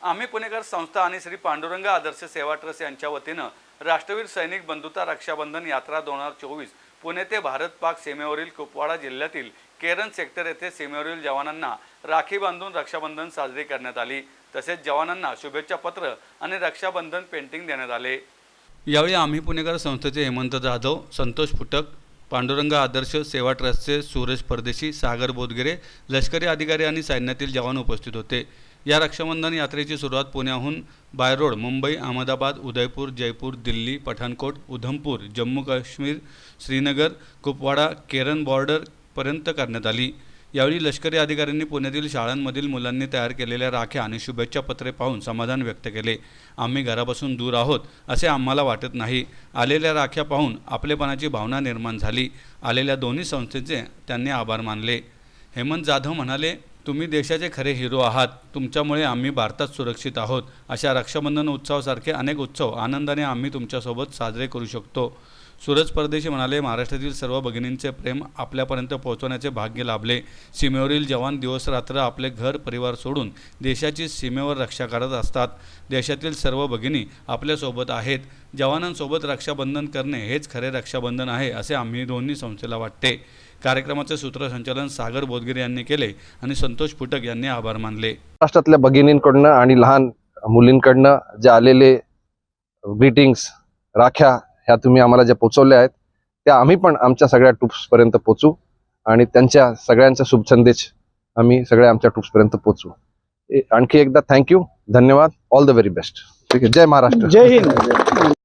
आम्ही पुणेकर संस्था आणि श्री पांडुरंग आदर्श सेवा ट्रस्ट यांच्या वतीनं राष्ट्रवीर सैनिक बंधुता रक्षाबंधन यात्रा 2024 पुणे ते भारत पाक सीमेवरील कुपवाडा जिल्ह्यातील केरन सेक्टर येथे सीमेवरील जवानांना राखी बांधून रक्षाबंधन साजरी करण्यात आली। तसेच जवानांना शुभेच्छा पत्र आणि रक्षाबंधन पेंटिंग देण्यात आले। यावेळी आम्ही पुणेकर संस्थेचे हेमंत जाधव, संतोष फुटक, पांडुरंग आदर्श सेवा ट्रस्टचे सूरज परदेशी, सागर बोधगिरे, लष्करी अधिकारी आणि सैन्यातील जवान उपस्थित होते। या रक्षाबंधन यात्रेची सुरुवात पुण्याहून by road Mumbai, Ahmedabad, Udaipur, Jaipur, Delhi, Pathankot, Udhampur, Jammu Kashmir, Srinagar, Kupwara, Keran border पर्यंत करण्यात आली। यावेळी लष्करी अधिकाऱ्यांनी पुण्यातील शाळांमधील मुलांनी तयार केलेल्या राख्या आणि शुभेच्छा पत्रे पाहून समाधान व्यक्त केले। आम्ही घरापासून दूर आहोत असे आम्हाला वाटत नाही। आलेल्या राख्या पाहून आपलेपणाची भावना निर्माण झाली। आलेल्या दोन्ही संस्थेचे त्यांनी आभार मानले। हेमंत जाधव म्हणाले, तुम्ही देशाचे खरे हिरो आहात। तुमच्यामुळे आम्ही भारतात सुरक्षित आहोत। अशा रक्षाबंधन उत्सवासारखे अनेक उत्सव आनंदाने आम्ही तुमच्यासोबत साजरे करू शकतो। सूरज परदेशी म्हणाले, महाराष्ट्रातील सर्व भगिनींचे प्रेम आपल्यापर्यंत पोहोचवण्याचे भाग्य लाभले। सीमेवरील जवान दिवस रात्र आपले घर परिवार सोडून देशाची सीमेवर रक्षा करत असतात। देशातील सर्व भगिनी आपल्यासोबत आहेत। जवानांसोबत रक्षाबंधन करणे हेच खरे रक्षाबंधन आहे असे आम्ही दोन्ही संस्थेला वाटते। कार्यक्रमाचे सूत्रसंचालन सागर बोधगिरे यांनी केले आणि संतोष फुटक यांनी आभार मानले। महाराष्ट्रातल्या भगिनींकडनं आणि लहान मुलींकडनं जे आलेले ग्रीटिंग्स, राख्या ह्या तुम्ही आम्हाला ज्या पोचवल्या आहेत त्या आम्ही पण आमच्या सगळ्या ट्रूप्सपर्यंत पोचू आणि त्यांच्या सगळ्यांचा शुभ संदेश आम्ही सगळ्या आमच्या ट्रूप्सपर्यंत पोचू। आणखी एकदा थँक्यू, धन्यवाद, ऑल द व्हेरी बेस्ट। ठीक आहे, जय महाराष्ट्र, जय हिंद।